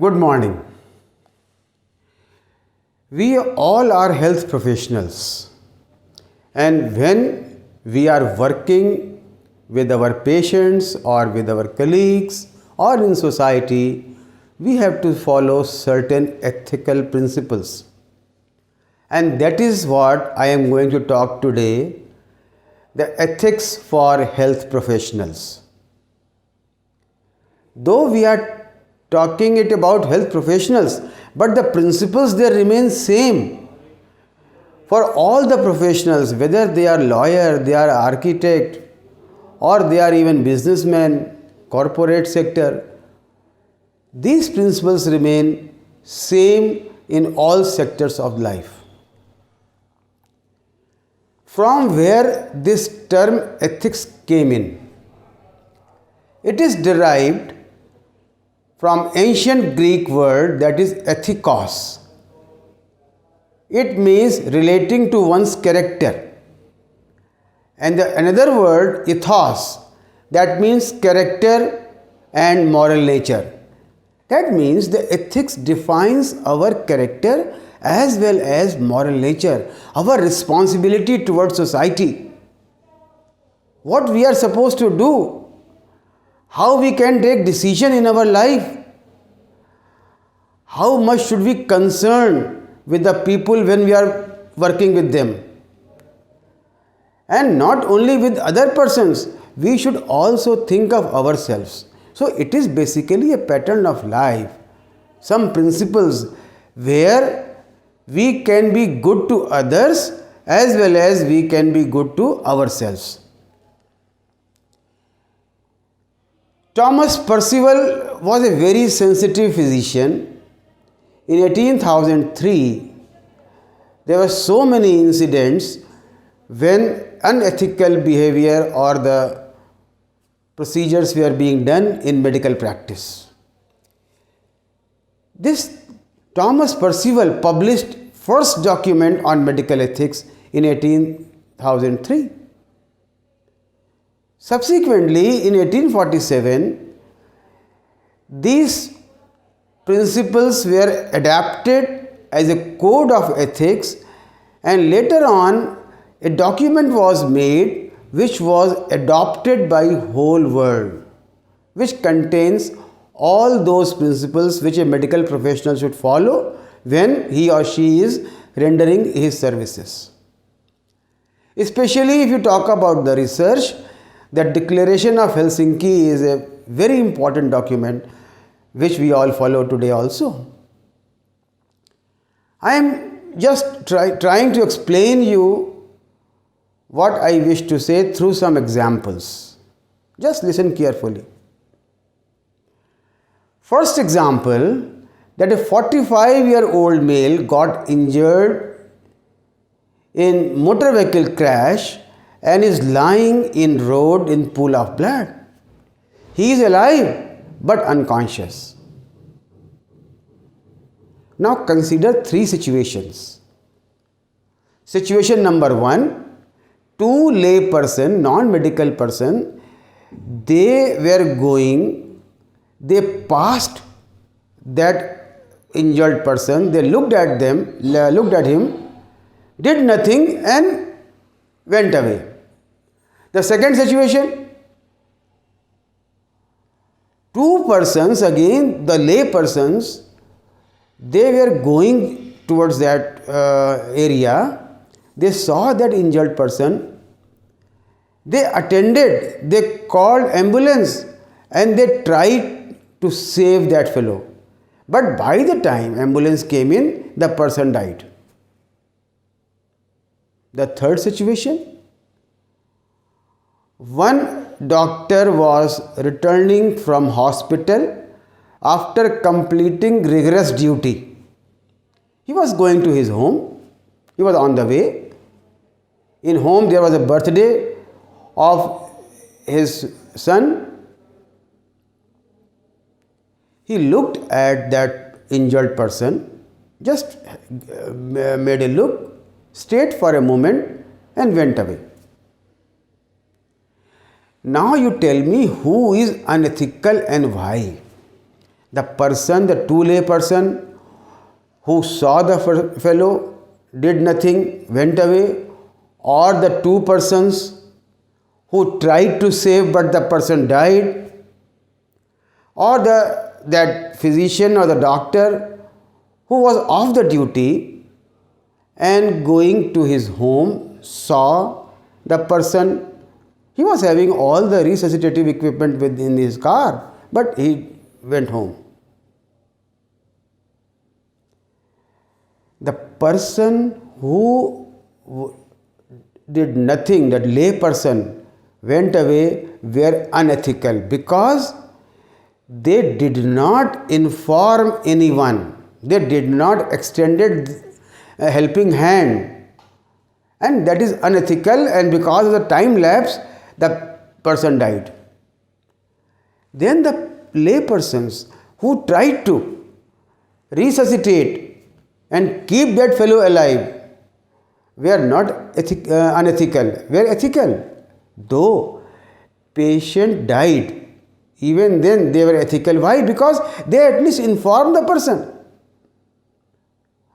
Good morning. We all are health professionals, and when we are working with our patients or with our colleagues or in society, we have to follow certain ethical principles. And that is what I am going to talk today, the ethics for health professionals. Though we are talking it about health professionals, but the principles they remain same for all the professionals, whether they are lawyer, they are architect, or they are even businessmen, corporate sector. These principles remain same in all sectors of life. From where this term ethics came in? It is derived from ancient Greek word that is ethikos. It means relating to one's character. And another word, ethos, that means character and moral nature. That means the ethics defines our character as well as moral nature, our responsibility towards society. What we are supposed to do, how we can take decision in our life, how much should we concern with the people when we are working with them. And not only with other persons, we should also think of ourselves. So it is basically a pattern of life, some principles where we can be good to others as well as we can be good to ourselves. Thomas Percival was a very sensitive physician. In 1803, there were so many incidents when unethical behavior or the procedures were being done in medical practice. This Thomas Percival published first document on medical ethics in 1803. Subsequently, in 1847, these principles were adapted as a code of ethics, and later on a document was made which was adopted by whole world, which contains all those principles which a medical professional should follow when he or she is rendering his services. Especially if you talk about the research, the Declaration of Helsinki is a very important document which we all follow today also. I am just trying to explain you what I wish to say through some examples. Just listen carefully. First example, that a 45-year-old male got injured in motor vehicle crash and is lying in road in pool of blood. He is alive but unconscious. Now consider three situations. Situation number one, two lay person, non-medical person, they passed that injured person, they looked at him, did nothing and went away. The second situation, two persons, again the lay persons, they were going towards that area, they saw that injured person, they attended, they called ambulance and they tried to save that fellow. But by the time ambulance came in, the person died. The third situation, one doctor was returning from hospital after completing rigorous duty. He was going to his home. He was on the way. In home there was a birthday of his son. He looked at that injured person, just made a look, stayed for a moment and went away. Now you tell me who is unethical and why. The two lay person who saw the fellow, did nothing, went away, or the two persons who tried to save but the person died, or that physician or the doctor who was off the duty and going to his home saw the person. He was having all the resuscitative equipment within his car, but he went home. The person who did nothing, that lay person, went away, were unethical because they did not inform anyone. They did not extended a helping hand, and that is unethical, and because of the time lapse, the person died. Then the lay persons who tried to resuscitate and keep that fellow alive were not unethical, were ethical. Though patient died, even then they were ethical. Why? Because they at least informed the person,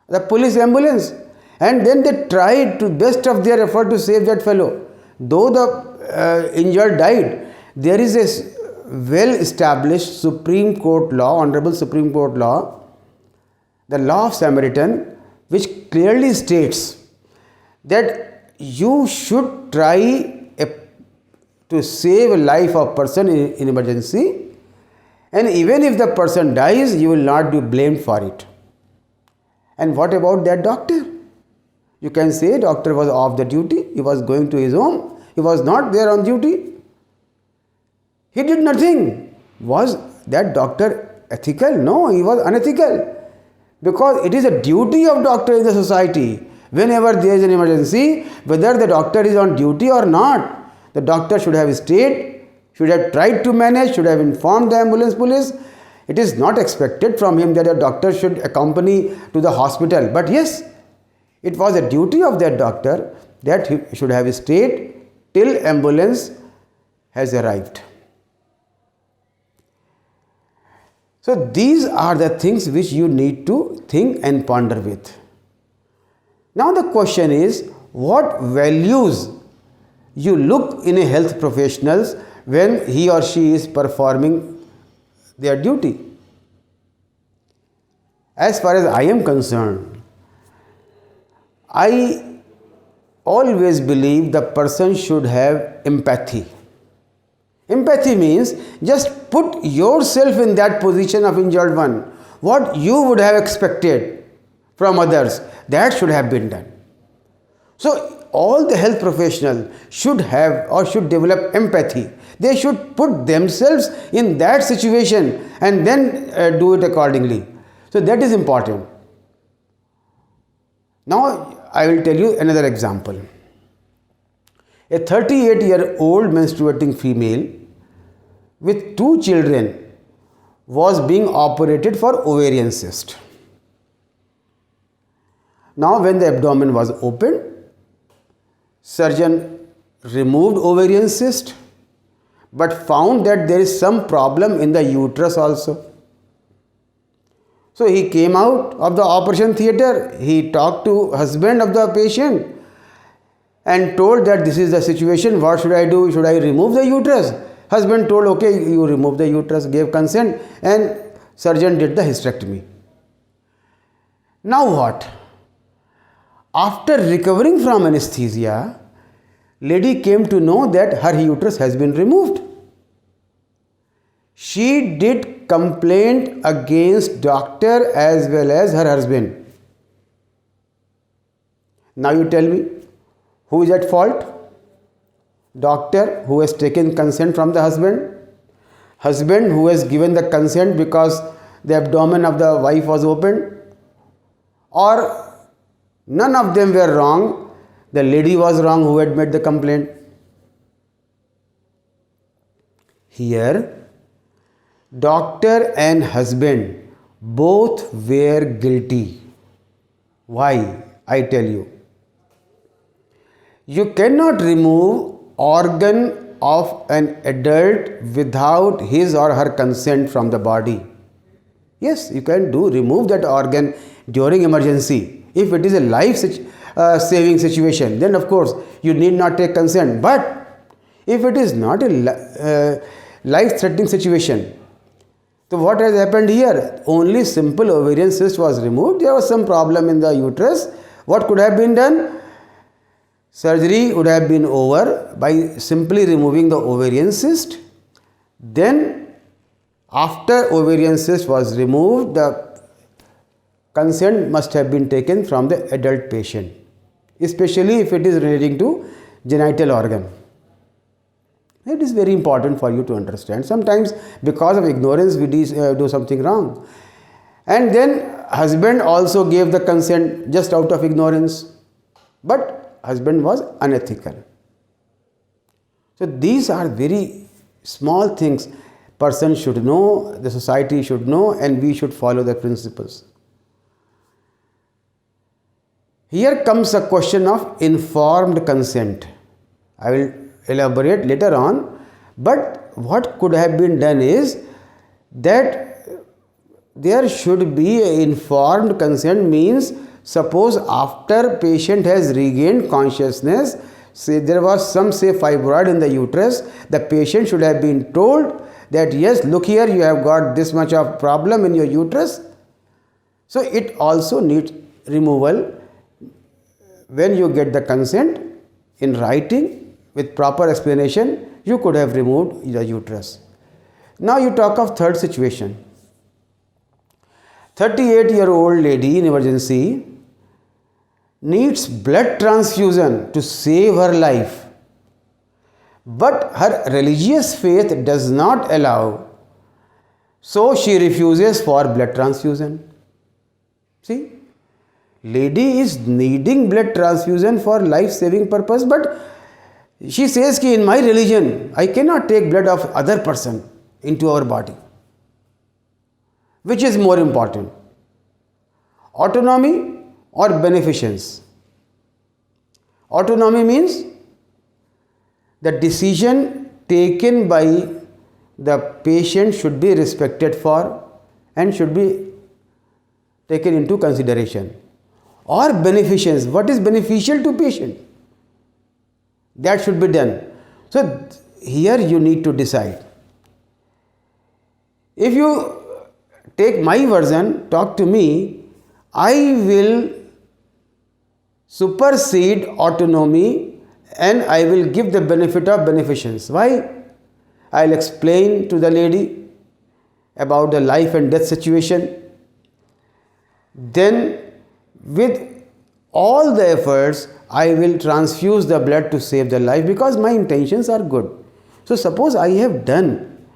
the police, ambulance, and then they tried to best of their effort to save that fellow. Though the injured died, there is a well established Supreme Court law, Honorable Supreme Court law, the law of Samaritan, which clearly states that you should try to save a life of person in emergency, and even if the person dies, you will not be blamed for it. And what about that doctor? You can say doctor was off the duty, he was going to his home, he was not there on duty, he did nothing. Was that doctor ethical? No, he was unethical, because it is a duty of doctor in the society. Whenever there is an emergency, whether the doctor is on duty or not, the doctor should have stayed, should have tried to manage, should have informed the ambulance police. It is not expected from him that a doctor should accompany to the hospital. But yes, it was a duty of that doctor that he should have stayed till ambulance has arrived. So these are the things which you need to think and ponder with. Now the question is, what values you look in a health professionals when he or she is performing their duty? As far as I am concerned, I always believe the person should have empathy. Empathy means just put yourself in that position of injured one. What you would have expected from others, that should have been done. So all the health professionals should have or should develop empathy. They should put themselves in that situation and then do it accordingly. So that is important. Now I will tell you another example. A 38-year-old menstruating female with 2 children was being operated for ovarian cyst. Now when the abdomen was opened, surgeon removed ovarian cyst but found that there is some problem in the uterus also. So he came out of the operation theatre, he talked to husband of the patient and told that this is the situation, what should I do? Should I remove the uterus? Husband told, okay, you remove the uterus, gave consent, and surgeon did the hysterectomy. Now what? After recovering from anesthesia, lady came to know that her uterus has been removed. She did complaint against doctor as well as her husband. Now you tell me, who is at fault? Doctor who has taken consent from the husband, husband who has given the consent because the abdomen of the wife was opened, or none of them were wrong, the lady was wrong who had made the complaint. Here, doctor and husband both were guilty. Why? I tell you. You cannot remove organ of an adult without his or her consent from the body. Yes, you can remove that organ during emergency. If it is a saving situation, then of course you need not take consent. But if it is not a life threatening situation, so what has happened here? Only simple ovarian cyst was removed. There was some problem in the uterus. What could have been done? Surgery would have been over by simply removing the ovarian cyst. Then after ovarian cyst was removed, the consent must have been taken from the adult patient, especially if it is relating to genital organ. It is very important for you to understand. Sometimes because of ignorance we do something wrong. And then husband also gave the consent just out of ignorance. But husband was unethical. So these are very small things person should know, the society should know, and we should follow the principles. Here comes a question of informed consent. I will elaborate later on, but what could have been done is that there should be an informed consent. Means suppose after patient has regained consciousness, say there was some fibroid in the uterus, the patient should have been told that yes, look here, you have got this much of problem in your uterus. So it also needs removal. When you get the consent in writing with proper explanation, you could have removed the uterus. Now you talk of third situation. 38-year-old lady in emergency needs blood transfusion to save her life, but her religious faith does not allow, so she refuses for blood transfusion. See, lady is needing blood transfusion for life saving purpose, but she says ki in my religion I cannot take blood of other person into our body. Which is more important, autonomy or beneficence? Autonomy means the decision taken by the patient should be respected for and should be taken into consideration. Or beneficence, what is beneficial to patient? That should be done. So here you need to decide. If you take my version, talk to me, I will supersede autonomy and I will give the benefit of beneficence. Why? I will explain to the lady about the life and death situation. Then with all the efforts, I will transfuse the blood to save the life because my intentions are good. So suppose I have done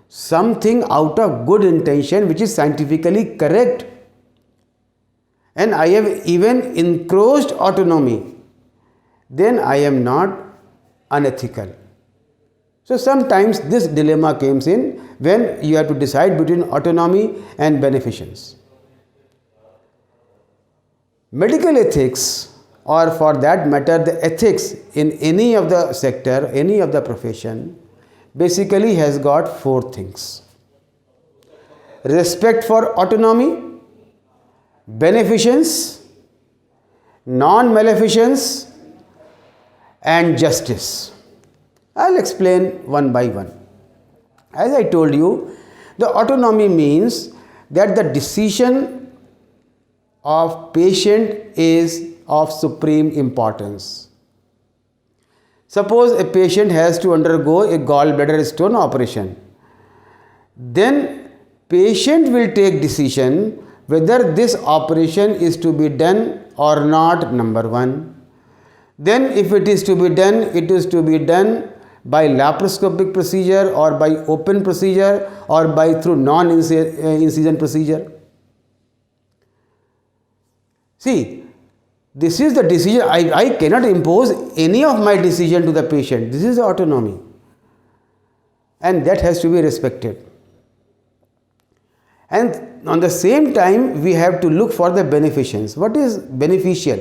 something out of good intention which is scientifically correct, and I have even encroached autonomy, then I am not unethical. So sometimes this dilemma comes in when you have to decide between autonomy and beneficence. Medical ethics, or for that matter the ethics in any of the sector, any of the profession, basically has got four things: respect for autonomy, beneficence, non-maleficence, and justice. I'll explain one by one. As I told you, the autonomy means that the decision of patient is of supreme importance. Suppose a patient has to undergo a gallbladder stone operation, then patient will take decision whether this operation is to be done or not, number one. Then if it is to be done, it is to be done by laparoscopic procedure or by open procedure or by through non-incision procedure. See, this is the decision. I cannot impose any of my decision to the patient. This is the autonomy, and that has to be respected. And on the same time, we have to look for the beneficence. What is beneficial?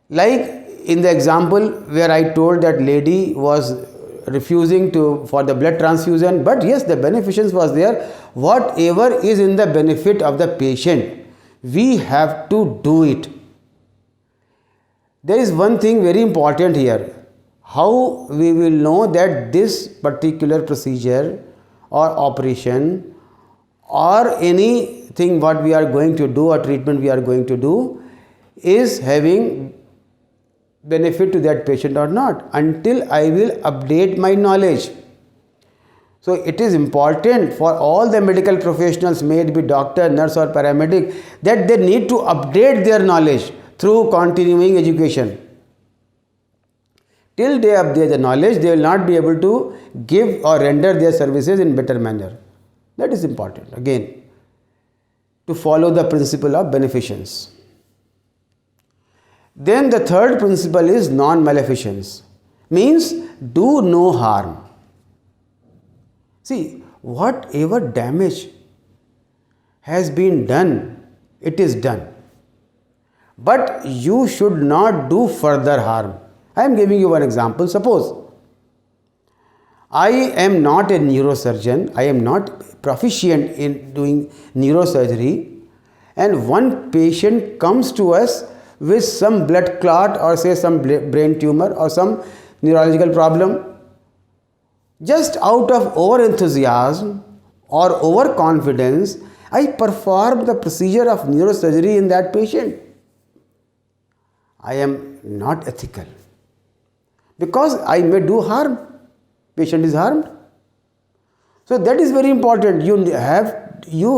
Like in the example where I told that lady was refusing to for the blood transfusion, but yes, the beneficence was there. Whatever is in the benefit of the patient, we have to do it. There is one thing very important here. How we will know that this particular procedure or operation or anything what we are going to do or treatment we are going to do is having benefit to that patient or not, until I will update my knowledge. So it is important for all the medical professionals, may it be doctor, nurse or paramedic, that they need to update their knowledge through continuing education. Till they update the knowledge, they will not be able to give or render their services in better manner. That is important, again, to follow the principle of beneficence. Then the third principle is non-maleficence, means do no harm. See, whatever damage has been done, it is done. But you should not do further harm. I am giving you one example. Suppose I am not a neurosurgeon, I am not proficient in doing neurosurgery, and one patient comes to us with some blood clot or say some brain tumor or some neurological problem. Just out of over enthusiasm or overconfidence, I perform the procedure of neurosurgery in that patient. I am not ethical, because I may do harm. Patient is harmed. So that is very important. You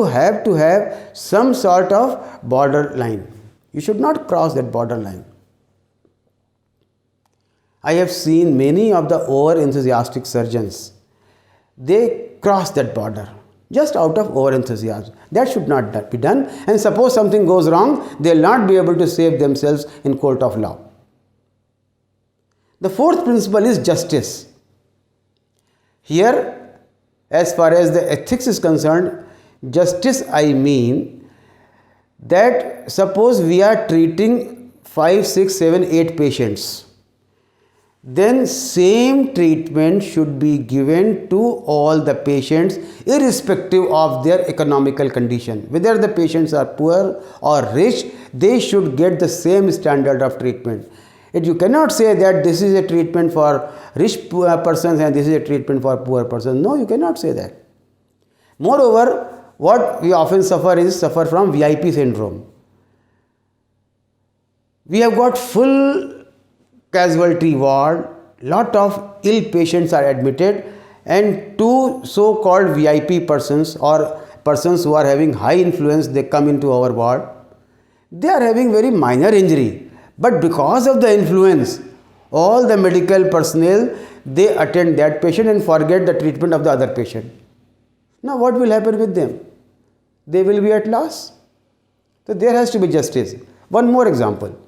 have to have some sort of borderline. You should not cross that borderline. I have seen many of the over-enthusiastic surgeons. They cross that border just out of over-enthusiasm. That should not be done. And suppose something goes wrong, they will not be able to save themselves in court of law. The fourth principle is justice. Here, as far as the ethics is concerned, justice I mean that suppose we are treating 5, 6, 7, 8 patients, then same treatment should be given to all the patients irrespective of their economical condition. Whether the patients are poor or rich, they should get the same standard of treatment. You cannot say that this is a treatment for rich persons and this is a treatment for poor persons. No, you cannot say that. Moreover, what we often suffer from VIP syndrome. We have got full casualty ward, lot of ill patients are admitted, and two so-called VIP persons or persons who are having high influence, they come into our ward. They are having very minor injury, but because of the influence, all the medical personnel, they attend that patient and forget the treatment of the other patient. Now what will happen with them? They will be at loss. So there has to be justice. One more example.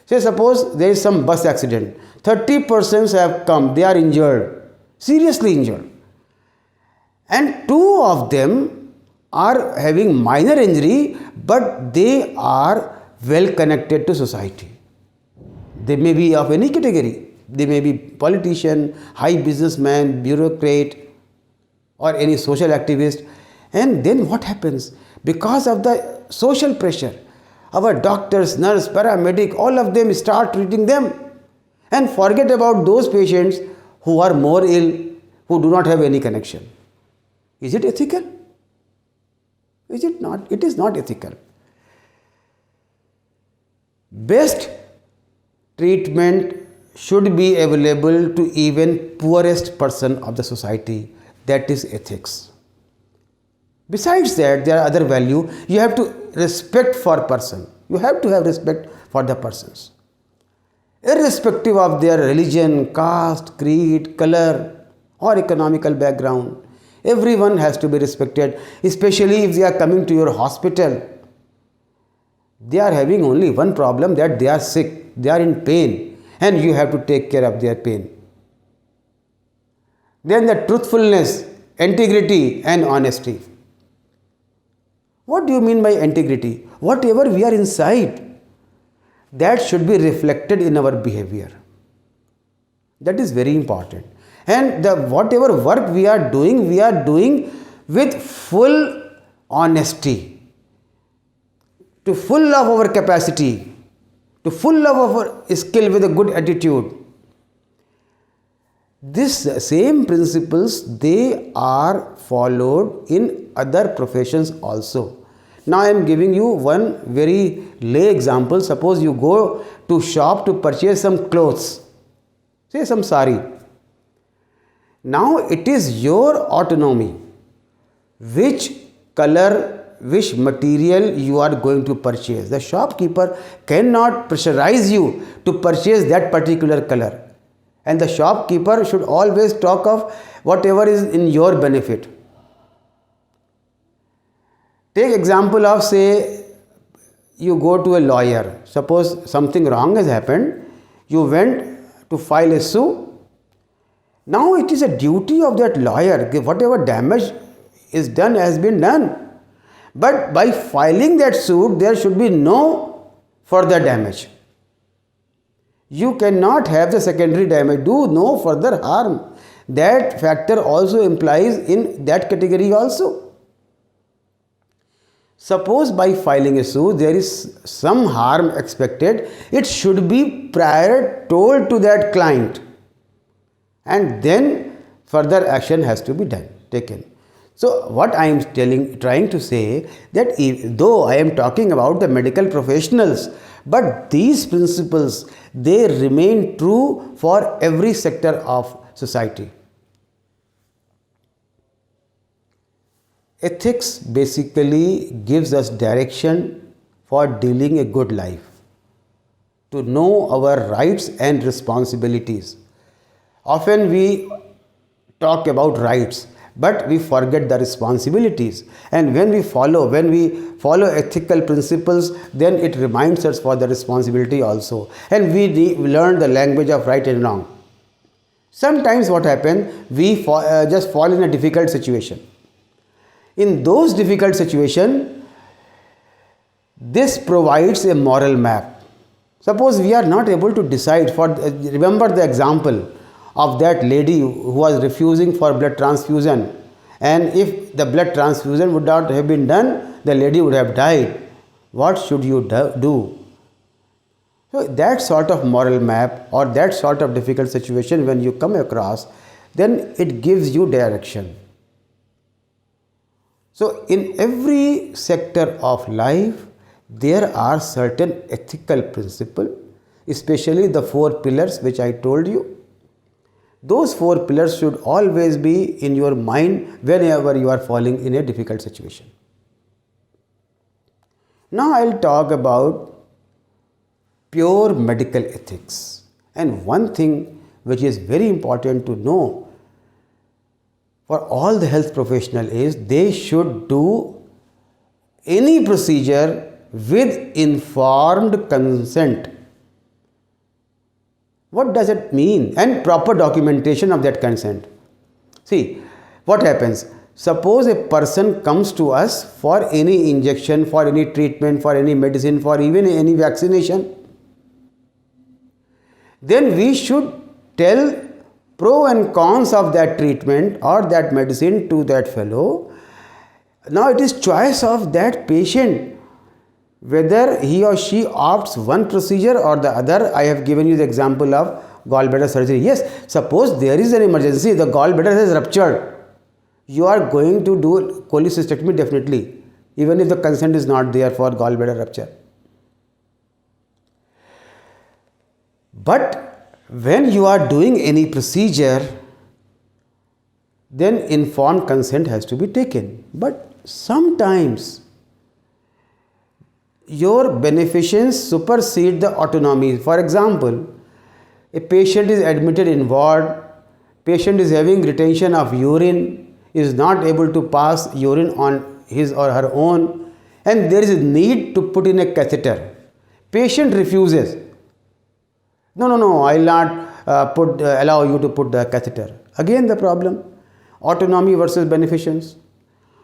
Say suppose there is some bus accident. 30 persons have come, they are injured, seriously injured. And 2 of them are having minor injury, but they are well connected to society. They may be of any category. They may be politician, high businessman, bureaucrat, or any social activist. And then what happens? Because of the social pressure, our doctors, nurse, paramedic, all of them start treating them and forget about those patients who are more ill, who do not have any connection. Is it ethical? Is it not? It is not ethical. Best treatment should be available to even poorest person of the society. That is ethics. Besides that, there are other value. You have to respect for person. You have to have respect for the persons. Irrespective of their religion, caste, creed, color or economical background, everyone has to be respected, especially if they are coming to your hospital. They are having only one problem, that they are sick, they are in pain, and you have to take care of their pain. Then the truthfulness, integrity and honesty. What do you mean by integrity? Whatever we are inside, that should be reflected in our behavior. That is very important. And the whatever work we are doing with full honesty, to full of our capacity, to full of our skill with a good attitude. This same principles, they are followed in other professions also. Now I am giving you one very lay example. Suppose you go to shop to purchase some clothes, say some sari. Now it is your autonomy which color, which material you are going to purchase. The shopkeeper cannot pressurize you to purchase that particular color. And the shopkeeper should always talk of whatever is in your benefit. Take example of, say, you go to a lawyer. Suppose something wrong has happened. You went to file a suit. Now it is a duty of that lawyer. Whatever damage is done has been done. But by filing that suit, there should be no further damage. You cannot have the secondary damage, do no further harm. That factor also implies in that category also. Suppose by filing a suit there is some harm expected, it should be prior told to that client, and then further action has to be taken. So what I am trying to say, that though I am talking about the medical professionals, but these principles, they remain true for every sector of society. Ethics basically gives us direction for dealing a good life, to know our rights and responsibilities. Often we talk about rights, but we forget the responsibilities. And when we follow ethical principles, then it reminds us for the responsibility also. And we learn the language of right and wrong. Sometimes what happens, we just fall in a difficult situation. In those difficult situations, this provides a moral map. Suppose we are not able to decide, remember the example of that lady who was refusing for blood transfusion, and if the blood transfusion would not have been done, the lady would have died. What should you do? So that sort of moral map or that sort of difficult situation when you come across, then it gives you direction. So in every sector of life, there are certain ethical principles, especially the 4 pillars which I told you. Those 4 pillars should always be in your mind whenever you are falling in a difficult situation. Now I will talk about pure medical ethics. And one thing which is very important to know for all the health professionals is they should do any procedure with informed consent. What does it mean? And proper documentation of that consent. See, what happens? Suppose a person comes to us for any injection, for any treatment, for any medicine, for even any vaccination. Then we should tell pro and cons of that treatment or that medicine to that fellow. Now it is choice of that patient whether he or she opts one procedure or the other. I have given you the example of gallbladder surgery. Yes, suppose there is an emergency, the gallbladder has ruptured. You are going to do cholecystectomy definitely, even if the consent is not there for gallbladder rupture. But when you are doing any procedure, then informed consent has to be taken. But sometimes your beneficence supersede the autonomy. For example, a patient is admitted in ward, patient is having retention of urine, is not able to pass urine on his or her own, and there is a need to put in a catheter. Patient refuses. No, I will not allow you to put the catheter. Again the problem, autonomy versus beneficence.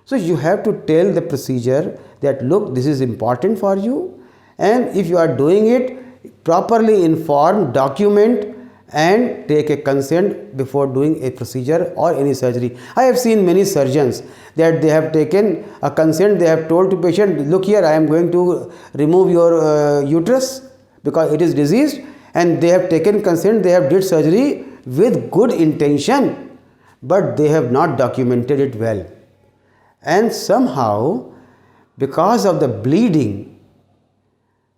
So you have to tell the procedure that look, this is important for you, and if you are doing it, properly inform, document, and take a consent before doing a procedure or any surgery. I have seen many surgeons that they have taken a consent, they have told to patient, look here, I am going to remove your uterus because it is diseased, and they have taken consent, they have did surgery with good intention, but they have not documented it well. And somehow, because of the bleeding,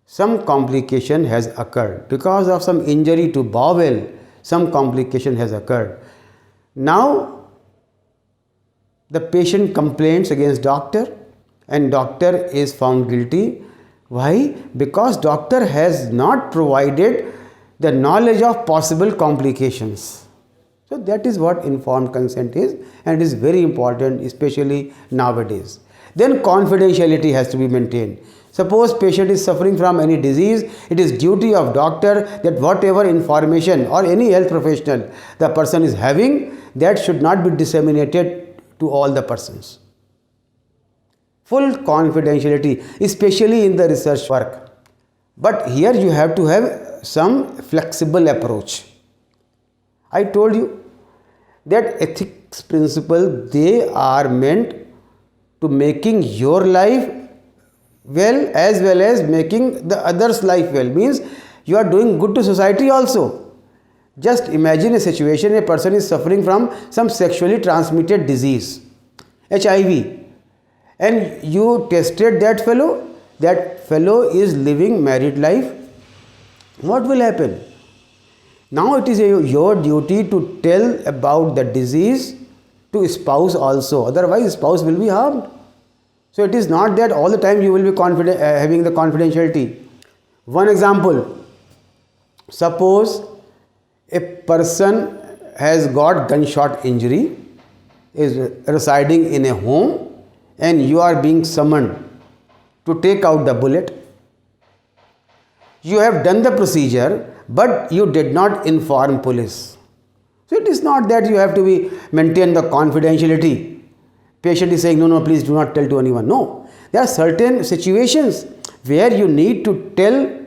some complication has occurred. Because of some injury to bowel, some complication has occurred. Now, the patient complains against doctor and doctor is found guilty. Why? Because doctor has not provided the knowledge of possible complications. So that is what informed consent is, and it is very important, especially nowadays. Then confidentiality has to be maintained. Suppose patient is suffering from any disease, it is duty of doctor that whatever information or any health professional the person is having, that should not be disseminated to all the persons. Full confidentiality, especially in the research work. But here you have to have some flexible approach. I told you that ethics principle, they are meant to making your life well as making the others' life well. Means you are doing good to society also. Just imagine a situation, a person is suffering from some sexually transmitted disease, HIV, and you tested that fellow is living married life. What will happen? Now it is your duty to tell about the disease to spouse also, otherwise spouse will be harmed. So it is not that all the time you will be having the confidentiality. One example, suppose a person has got gunshot injury, is residing in a home, and you are being summoned to take out the bullet. You have done the procedure, but you did not inform police. So it is not that you have to maintain the confidentiality. Patient is saying, no, please do not tell to anyone. No, there are certain situations where you need to tell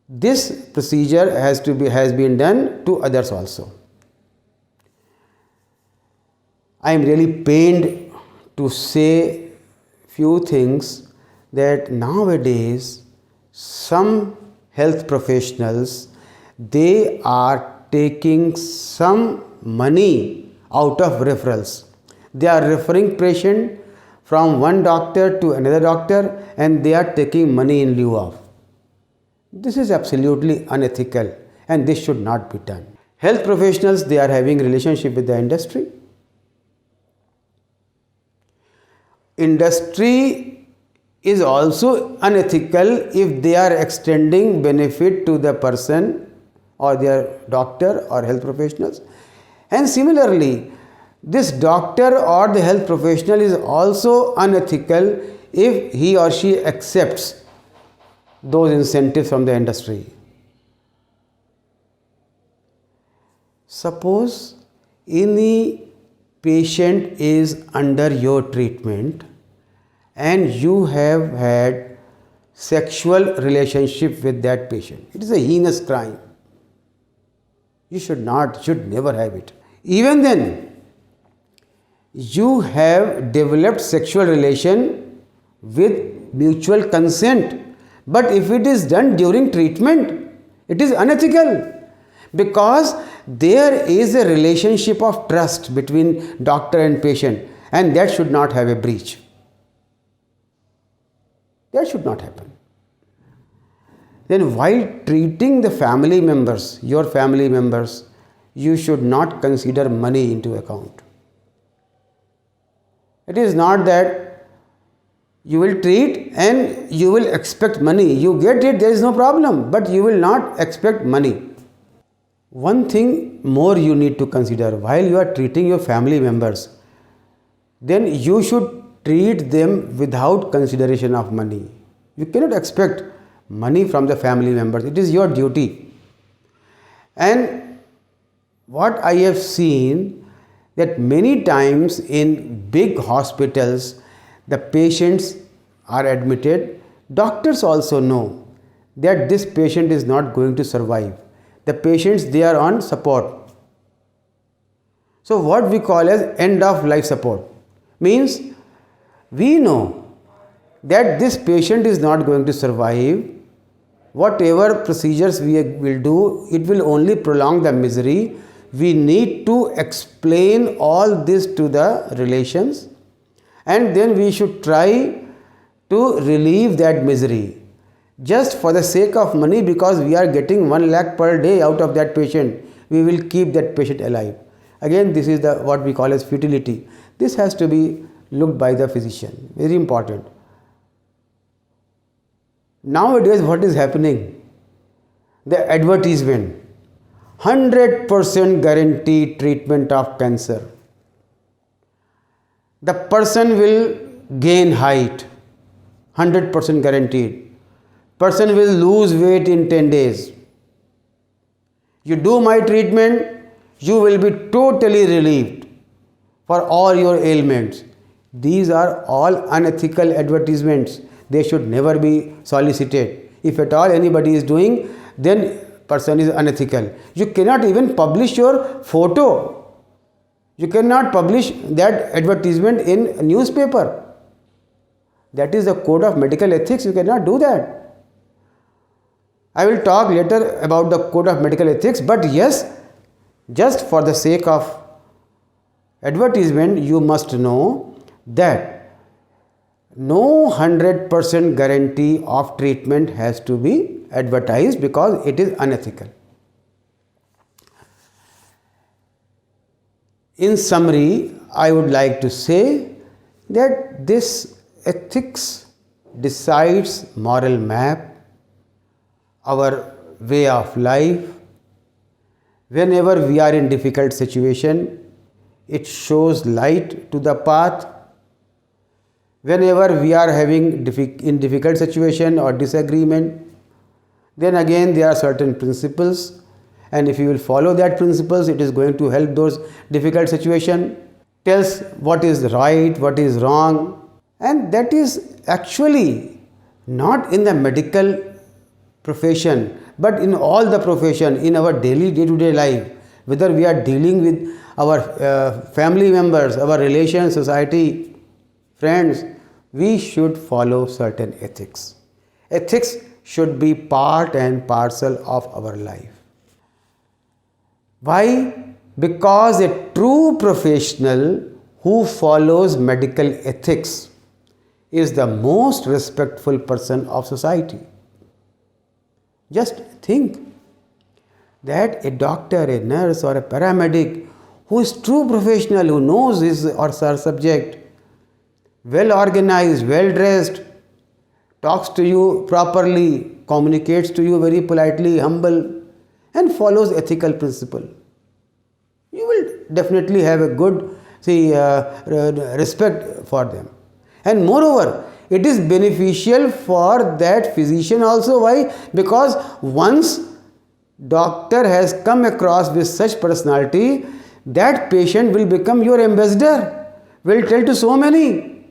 this procedure has been done to others also. I am really pained to say few things that nowadays some health professionals, they are taking some money out of referrals. They are referring patient from one doctor to another doctor, and they are taking money in lieu of. This is absolutely unethical, and this should not be done. Health professionals, they are having relationship with the industry. Industry is also unethical if they are extending benefit to the person or their doctor or health professionals. And similarly, this doctor or the health professional is also unethical if he or she accepts those incentives from the industry. Suppose any patient is under your treatment and you have had sexual relationship with that patient. It is a heinous crime. You should never have it. Even then, you have developed sexual relation with mutual consent. But if it is done during treatment, it is unethical, because there is a relationship of trust between doctor and patient, and that should not have a breach. That should not happen. Then while treating the family members, your family members, you should not consider money into account. It is not that you will treat and you will expect money. You get it, there is no problem, but you will not expect money. One thing more you need to consider while you are treating your family members, then you should treat them without consideration of money. You cannot expect money from the family members. It is your duty. And what I have seen, that many times in big hospitals, the patients are admitted. Doctors also know that this patient is not going to survive, the patients, they are on support. So what we call as end of life support means we know that this patient is not going to survive. Whatever procedures we will do, it will only prolong the misery. We need to explain all this to the relations, and then we should try to relieve that misery just for the sake of money, because we are getting 1 lakh per day out of that patient. We will keep that patient alive. Again, this is the what we call as futility. This has to be looked by the physician. Very important. Nowadays, what is happening? The advertisement. 100% guaranteed treatment of cancer. The person will gain height. 100% guaranteed. Person will lose weight in 10 days. You do my treatment, you will be totally relieved for all your ailments. These are all unethical advertisements. They should never be solicited. If at all anybody is doing, then person is unethical. You cannot even publish your photo. You cannot publish that advertisement in a newspaper. That is the code of medical ethics. You cannot do that. I will talk later about the code of medical ethics, but yes, just for the sake of advertisement, you must know that no 100% guarantee of treatment has to be advertised, because it is unethical. In summary, I would like to say that this ethics decides moral map, our way of life. Whenever we are in difficult situation, it shows light to the path. Whenever we are having in difficult situation or disagreement, then again there are certain principles, and if you will follow that principles, it is going to help those difficult situation. Tells what is right, what is wrong, and that is actually not in the medical profession, but in all the profession, in our daily day-to-day life, whether we are dealing with our family members, our relations, society, friends, we should follow certain ethics. Ethics should be part and parcel of our life. Why? Because a true professional who follows medical ethics is the most respectful person of society. Just think that a doctor, a nurse or a paramedic who is true professional, who knows his or her subject, well organized, well dressed, talks to you properly, communicates to you very politely, humble, and follows ethical principle, you will definitely have a good respect for them. And moreover, it is beneficial for that physician also. Why? Because once doctor has come across with such personality, that patient will become your ambassador, will tell to so many.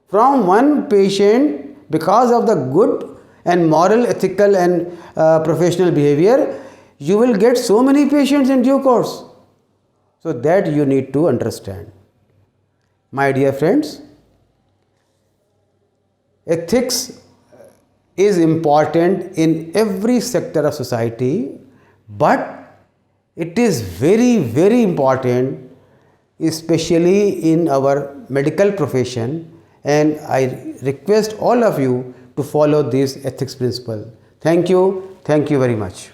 From one patient, because of the good and moral, ethical and professional behavior, you will get so many patients in due course. So that you need to understand. My dear friends, ethics is important in every sector of society, but it is very, very important, especially in our medical profession, and I request all of you to follow this ethics principle. Thank you very much.